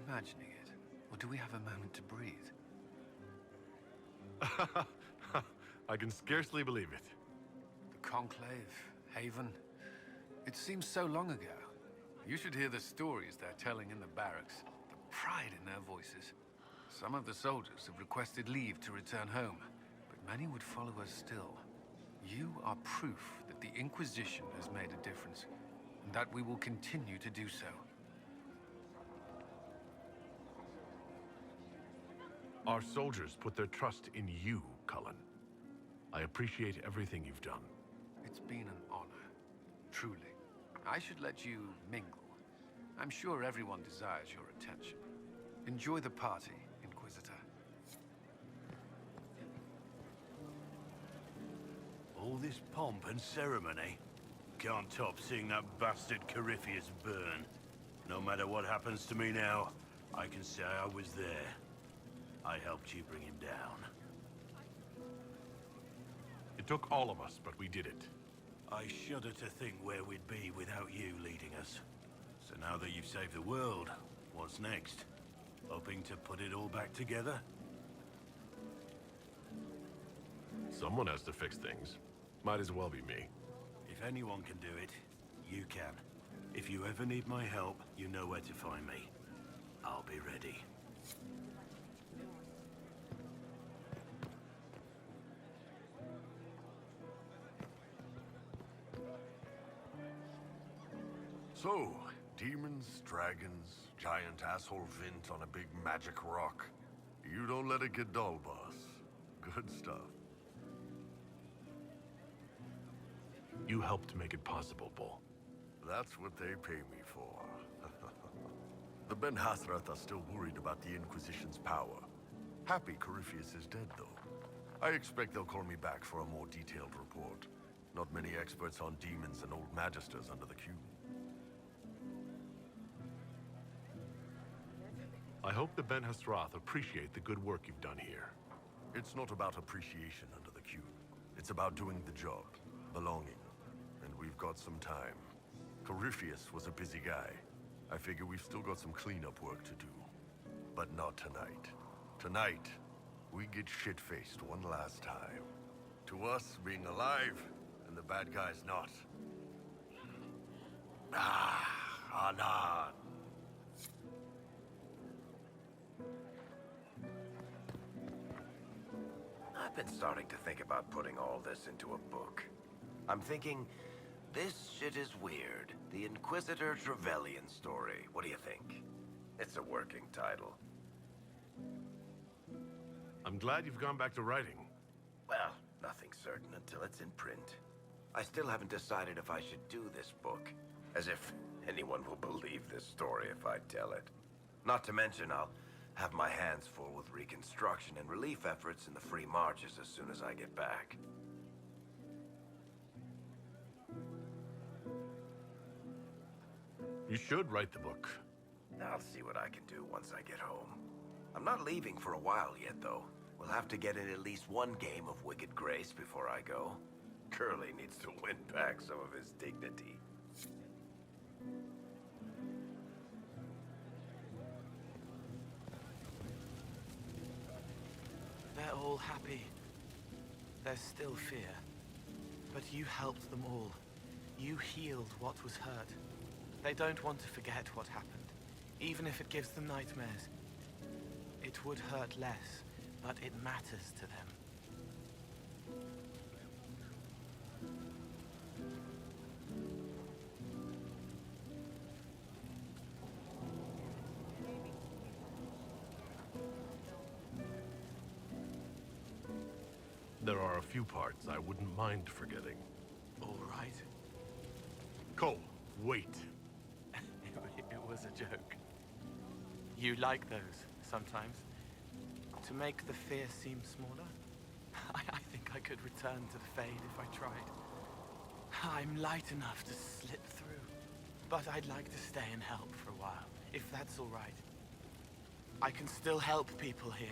imagining it? Or do we have a moment to breathe? I can scarcely believe it. The Conclave, Haven. It seems so long ago. You should hear the stories they're telling in the barracks. The pride in their voices. Some of the soldiers have requested leave to return home, but many would follow us still. You are proof that the Inquisition has made a difference, and that we will continue to do so. Our soldiers put their trust in you, Cullen. I appreciate everything you've done. It's been an honor, truly. I should let you mingle. I'm sure everyone desires your attention. Enjoy the party, Inquisitor. All this pomp and ceremony? Can't top seeing that bastard Corypheus burn. No matter what happens to me now, I can say I was there. I helped you bring him down. It took all of us, but we did it. I shudder to think where we'd be without you leading us. So now that you've saved the world, what's next? Hoping to put it all back together? Someone has to fix things. Might as well be me. If anyone can do it, you can. If you ever need my help, you know where to find me. I'll be ready. So, demons, dragons, giant asshole Vint on a big magic rock. You don't let it get dull, boss. Good stuff. You helped make it possible, Bull. That's what they pay me for. The Ben Hasrath are still worried about the Inquisition's power. Happy Corypheus is dead, though. I expect they'll call me back for a more detailed report. Not many experts on demons and old magisters under the cube. I hope the Ben Hasrath appreciate the good work you've done here. It's not about appreciation under the cube. It's about doing the job, belonging. And we've got some time. Corypheus was a busy guy. I figure we've still got some cleanup work to do. But not tonight. Tonight, we get shit-faced one last time. To us, being alive, and the bad guys not. Anan. I've been starting to think about putting all this into a book. I'm thinking, this shit is weird. The Inquisitor Trevelyan story. What do you think? It's a working title. I'm glad you've gone back to writing. Well, nothing's certain until it's in print. I still haven't decided if I should do this book. As if anyone will believe this story if I tell it. Not to mention, I'll have my hands full with reconstruction and relief efforts in the free marches as soon as I get back. You should write the book. I'll see what I can do once I get home. I'm not leaving for a while yet, though. We'll have to get in at least one game of Wicked Grace before I go. Curly needs to win back some of his dignity. They're all happy. There's still fear. But you helped them all. You healed what was hurt. They don't want to forget what happened, even if it gives them nightmares. It would hurt less, but it matters to them. There are a few parts I wouldn't mind forgetting. All right. Cole, wait. It was a joke. You like those, sometimes. To make the fear seem smaller? I think I could return to the Fade if I tried. I'm light enough to slip through. But I'd like to stay and help for a while, if that's all right. I can still help people here.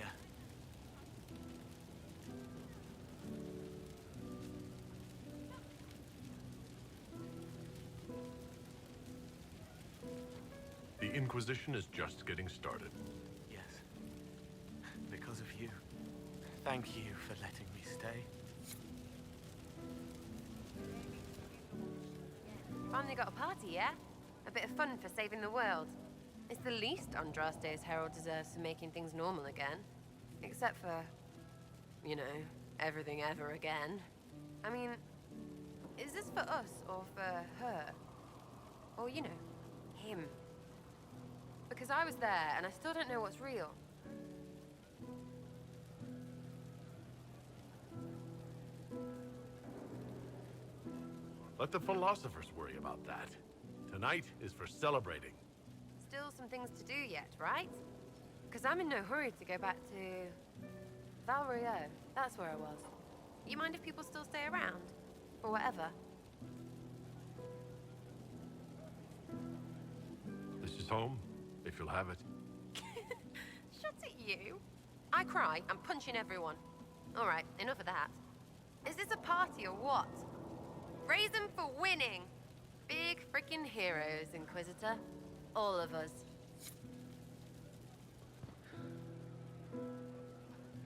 The The Inquisition is just getting started. Yes. Because of you. Thank you for letting me stay. Finally got a party, yeah? A bit of fun for saving the world. It's the least Andraste's herald deserves for making things normal again. Except for, you know, everything ever again. I mean, is this for us or for her? Or, you know, him? Because I was there and I still don't know what's real. Let the philosophers worry about that. Tonight is for celebrating. Still some things to do yet, right? Because I'm in no hurry to go back to... Valrio. That's where I was. You mind if people still stay around? Or whatever? This is home, if you'll have it. Shut it, you. I cry, I'm punching everyone. Alright, enough of that. Is this a party or what? Raise them for winning! Big freaking heroes, Inquisitor. All of us.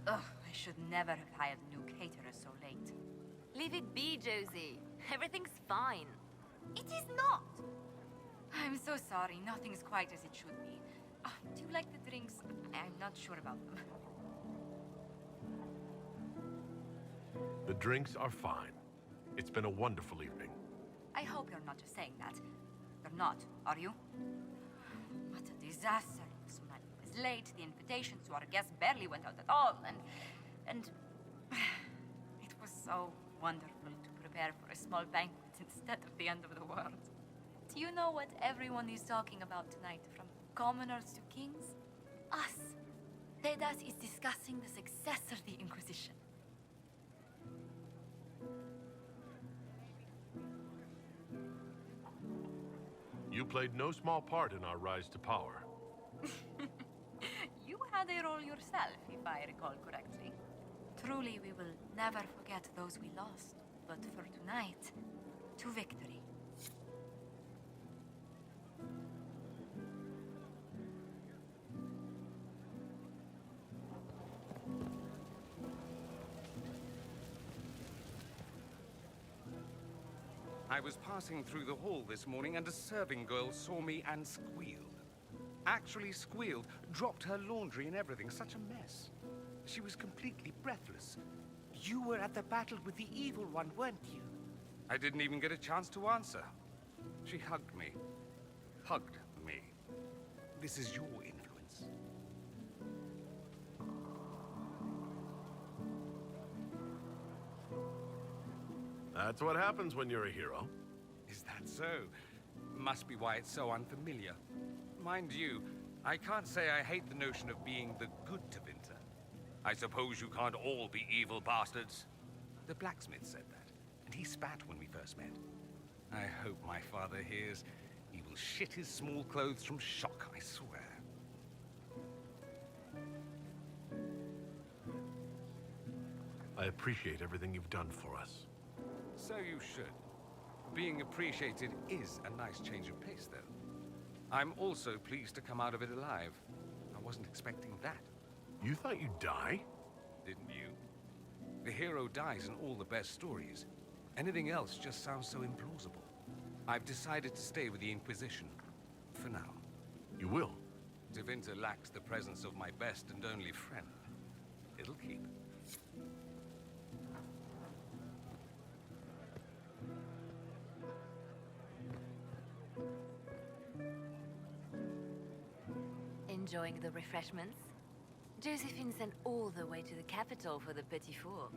Ugh, I should never have hired new caterers so late. Leave it be, Josie. Everything's fine. It is not! I'm so sorry, nothing's quite as it should be. Do you like the drinks? I'm not sure about them. The drinks are fine. It's been a wonderful evening. I hope you're not just saying that. You're not, are you? What a disaster. Somebody was late, the invitations to our guests barely went out at all, and... It was so wonderful to prepare for a small banquet instead of the end of the world. Do you know what everyone is talking about tonight, from commoners to kings? Us. Tedas is discussing the success of the Inquisition. You played no small part in our rise to power. You had a role yourself, if I recall correctly. Truly, we will never forget those we lost. But for tonight, to victory. I was passing through the hall this morning and a serving girl saw me and squealed. Actually squealed, dropped her laundry and everything. Such a mess. She was completely breathless. You were at the battle with the evil one, weren't you? I didn't even get a chance to answer. She hugged me. Hugged me. This is your influence. That's what happens when you're a hero. Is that so? Must be why it's so unfamiliar. Mind you, I can't say I hate the notion of being the good Tevinter. I suppose you can't all be evil bastards. The blacksmith said that, and he spat when we first met. I hope my father hears. He will shit his small clothes from shock, I swear. I appreciate everything you've done for us. So you should. Being appreciated is a nice change of pace, though. I'm also pleased to come out of it alive. I wasn't expecting that. You thought you'd die? Didn't you? The hero dies in all the best stories. Anything else just sounds so implausible. I've decided to stay with the Inquisition. For now. You will? Tevinter lacks the presence of my best and only friend. It'll keep. Enjoying the refreshments? Josephine sent all the way to the capital for the petit four.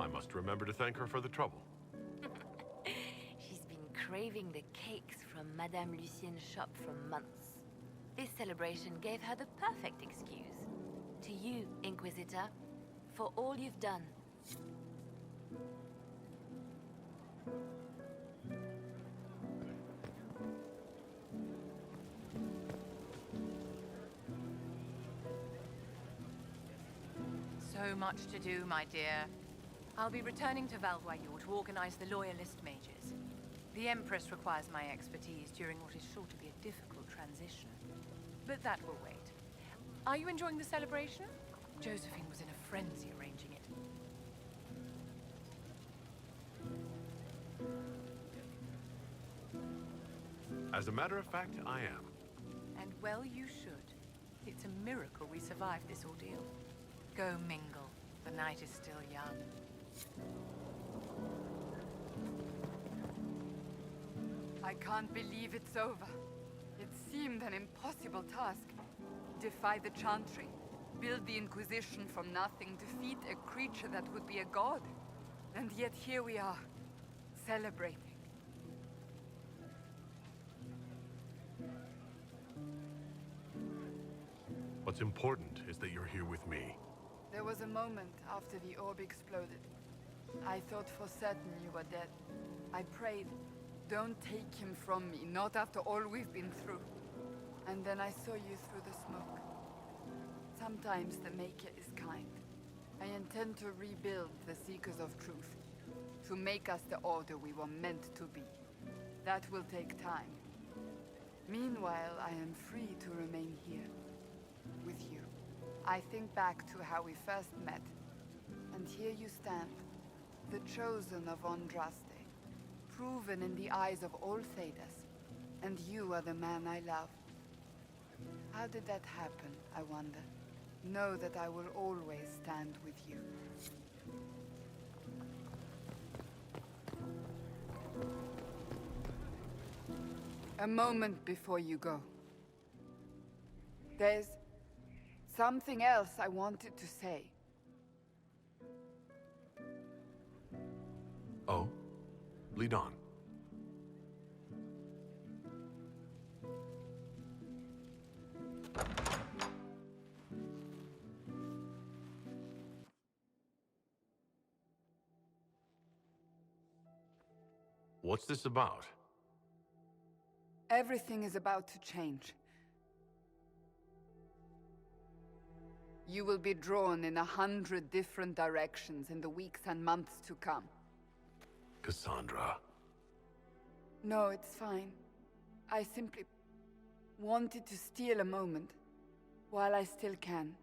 I must remember to thank her for the trouble. She's been craving the cakes from Madame Lucien's shop for months. This celebration gave her the perfect excuse. To you, Inquisitor, for all you've done. So much to do, my dear. I'll be returning to Valvoyeur to organize the Loyalist mages. The Empress requires my expertise during what is sure to be a difficult transition. But that will wait. Are you enjoying the celebration? Josephine was in a frenzy arranging it. As a matter of fact, I am. And well you should. It's a miracle we survived this ordeal. Go mingle. The night is still young. I can't believe it's over. It seemed an impossible task. Defy the Chantry, build the Inquisition from nothing, defeat a creature that would be a god. And yet here we are, celebrating. What's important is that you're here with me. There was a moment after the orb exploded. I thought for certain you were dead. I prayed, don't take him from me, not after all we've been through. And then I saw you through the smoke. Sometimes the Maker is kind. I intend to rebuild the Seekers of Truth, to make us the Order we were meant to be. That will take time. Meanwhile, I am free to remain here, with you. I think back to how we first met, and here you stand, the chosen of Andraste, proven in the eyes of all Thedas, and you are the man I love. How did that happen, I wonder? Know that I will always stand with you. A moment before you go. There's something else I wanted to say. Oh? Lead on. What's this about? Everything is about to change. You will be drawn in 100 different directions in the weeks and months to come. Cassandra. No, it's fine. I simply wanted to steal a moment, while I still can.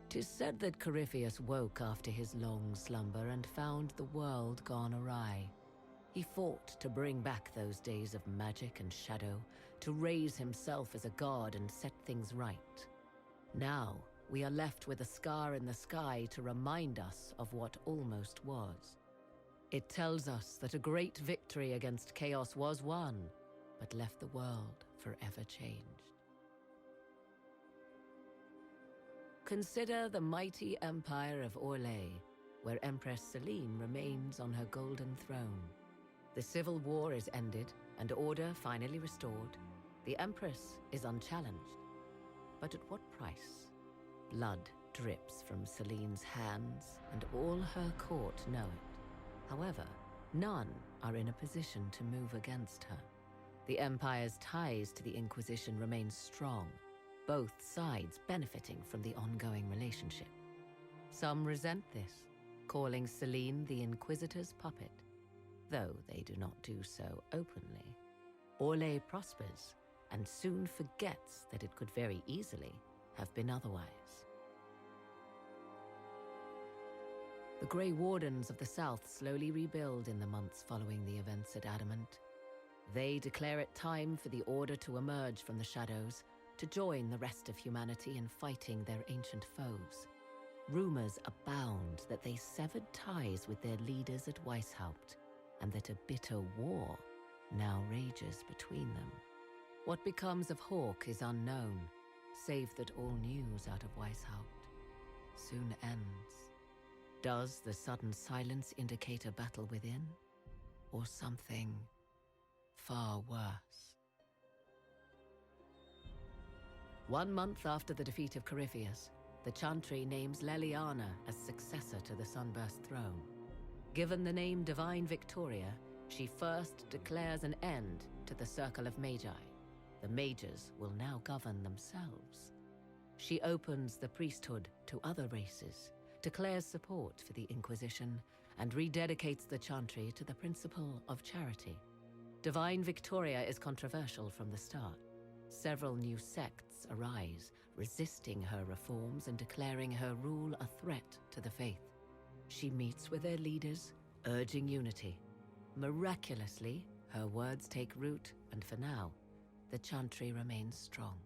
Tis said that Corypheus woke after his long slumber and found the world gone awry. He fought to bring back those days of magic and shadow, to raise himself as a god and set things right. Now, we are left with a scar in the sky to remind us of what almost was. It tells us that a great victory against chaos was won, but left the world forever changed. Consider the mighty empire of Orlais, where Empress Celine remains on her golden throne. The civil war is ended, and order finally restored. The Empress is unchallenged. But at what price? Blood drips from Celine's hands, and all her court know it. However, none are in a position to move against her. The Empire's ties to the Inquisition remain strong, both sides benefiting from the ongoing relationship. Some resent this, calling Celine the Inquisitor's puppet, though they do not do so openly. Orlais prospers, and soon forgets that it could very easily have been otherwise. The Grey Wardens of the South slowly rebuild in the months following the events at Adamant. They declare it time for the Order to emerge from the shadows, to join the rest of humanity in fighting their ancient foes. rumors abound that they severed ties with their leaders at Weishaupt, and that a bitter war now rages between them. What becomes of Hawke is unknown, save that all news out of Weishaupt soon ends. Does the sudden silence indicate a battle within, or something far worse? 1 month after the defeat of Corypheus, the Chantry names Leliana as successor to the Sunburst throne. Given the name Divine Victoria, she first declares an end to the Circle of Magi. The mages will now govern themselves. She opens the priesthood to other races, declares support for the Inquisition, and rededicates the Chantry to the principle of charity. Divine Victoria is controversial from the start. Several new sects arise, resisting her reforms and declaring her rule a threat to the faith. She meets with their leaders, urging unity. Miraculously, her words take root, and for now, the Chantry remains strong.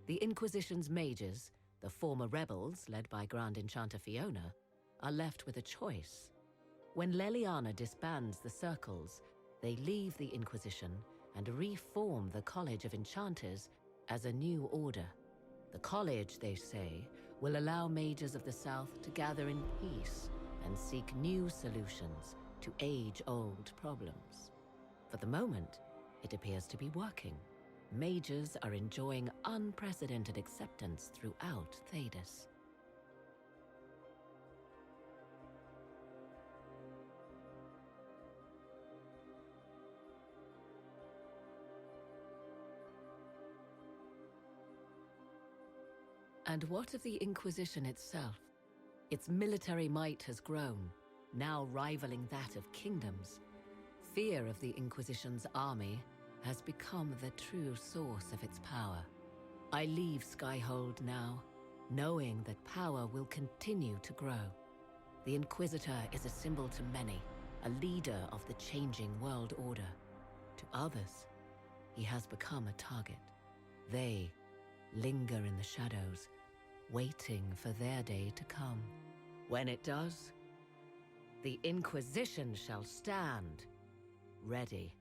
The Inquisition's mages, the former rebels led by Grand Enchanter Fiona, are left with a choice. When Leliana disbands the circles, they leave the Inquisition and reform the College of Enchanters as a new order. The college, they say, will allow mages of the South to gather in peace and seek new solutions to age-old problems. For the moment, it appears to be working. Mages are enjoying unprecedented acceptance throughout Thedas. And what of the Inquisition itself? Its military might has grown, now rivaling that of kingdoms. Fear of the Inquisition's army has become the true source of its power. I leave Skyhold now, knowing that power will continue to grow. The Inquisitor is a symbol to many, a leader of the changing world order. To others, he has become a target. They linger in the shadows, waiting for their day to come. When it does, the Inquisition shall stand, ready.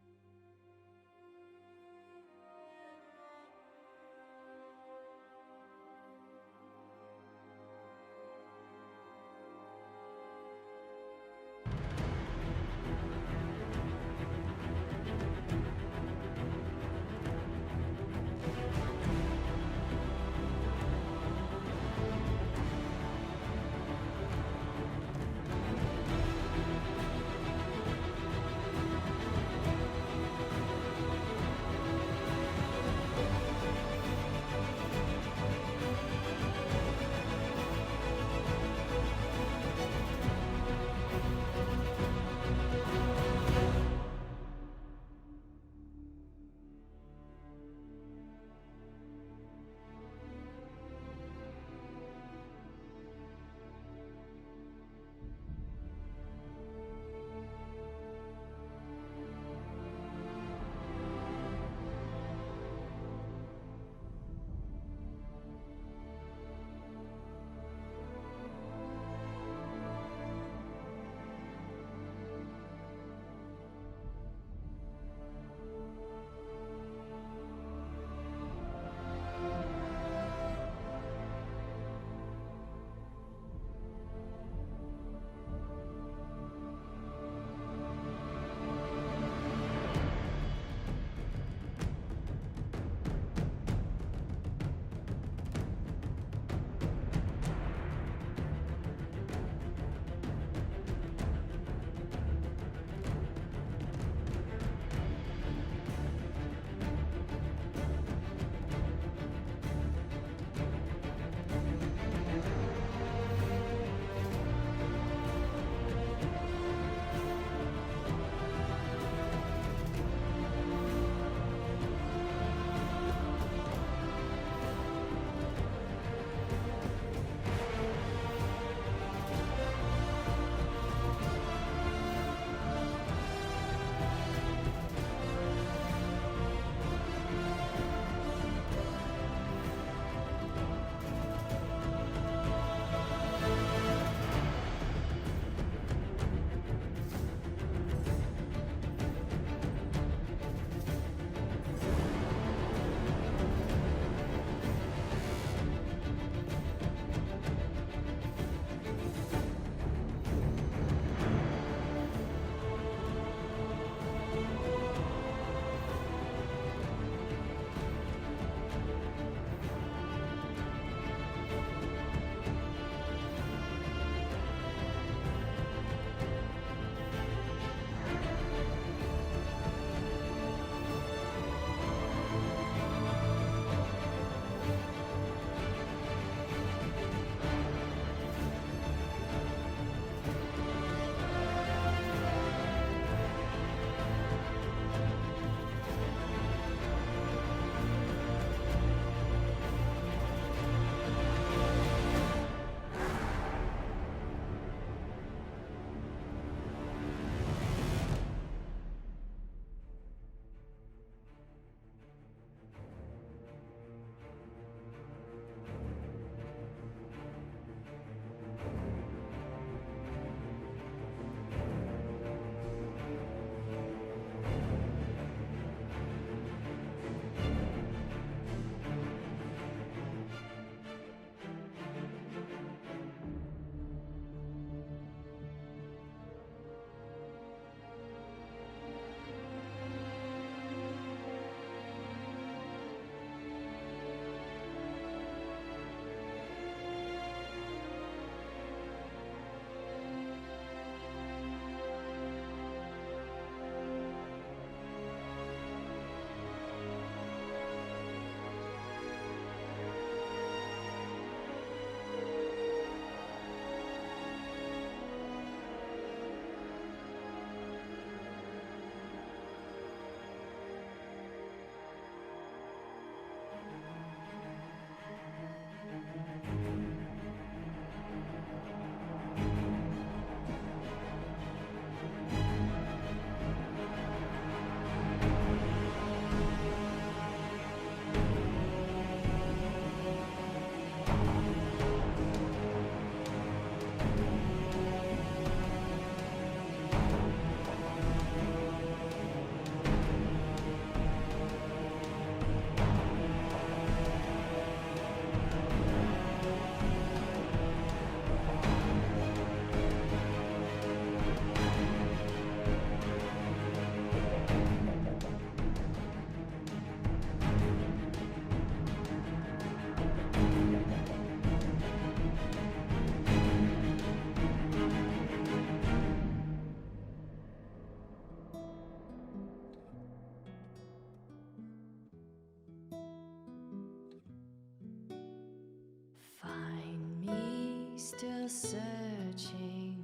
searching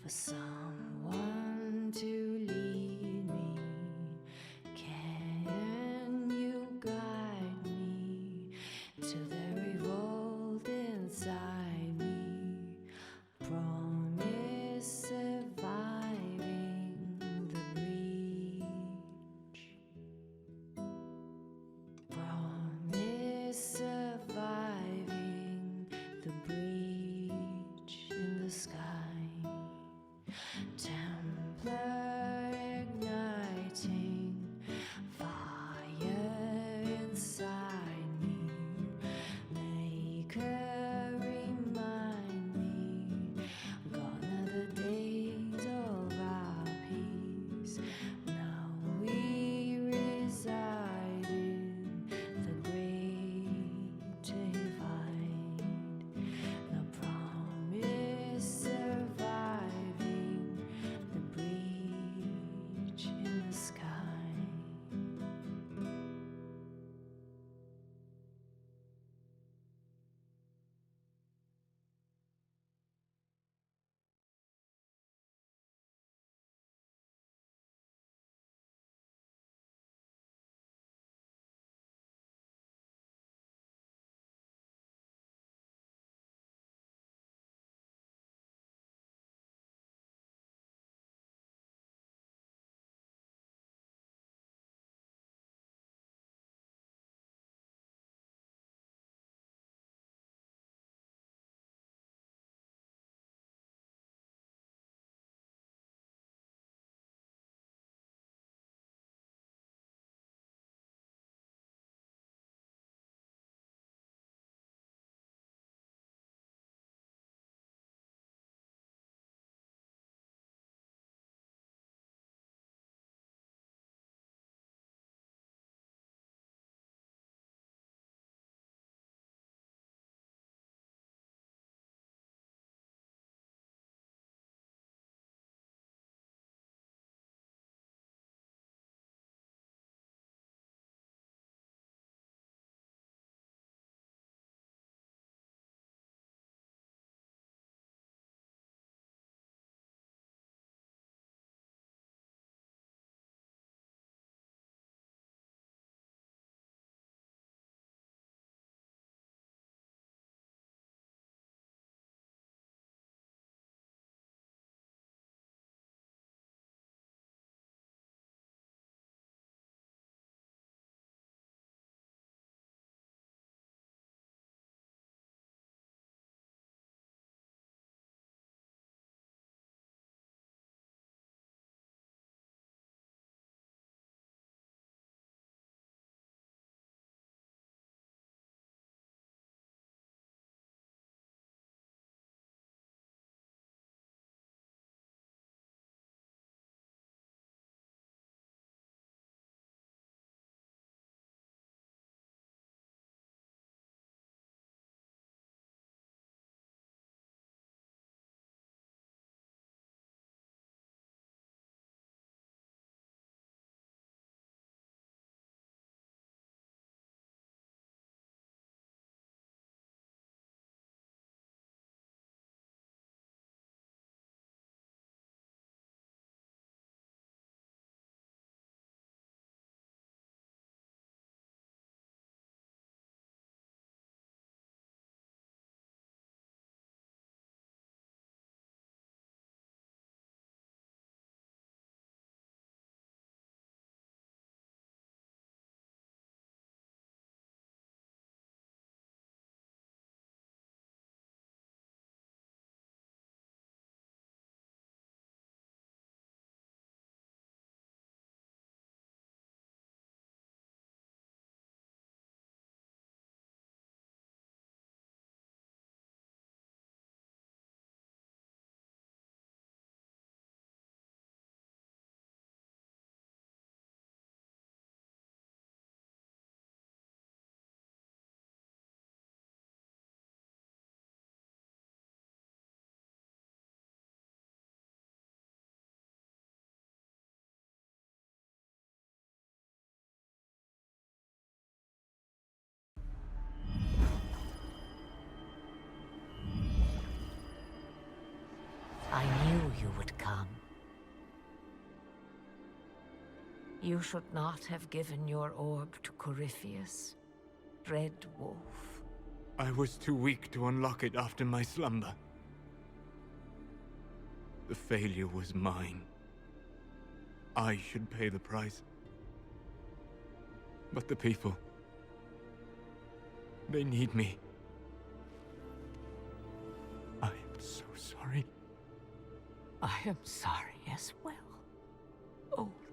for someone to lead me. Can you guide me to the revolt inside me? Promise surviving the breach. Promise surviving the breach in the sky. Templar igniting fire inside me. Make her remind me. Gone are the days of our peace. Now we reside in the grave. You should not have given your orb to Corypheus, Red Wolf. I was too weak to unlock it after my slumber. The failure was mine. I should pay the price. But the people... they need me. I am so sorry. I am sorry as well, old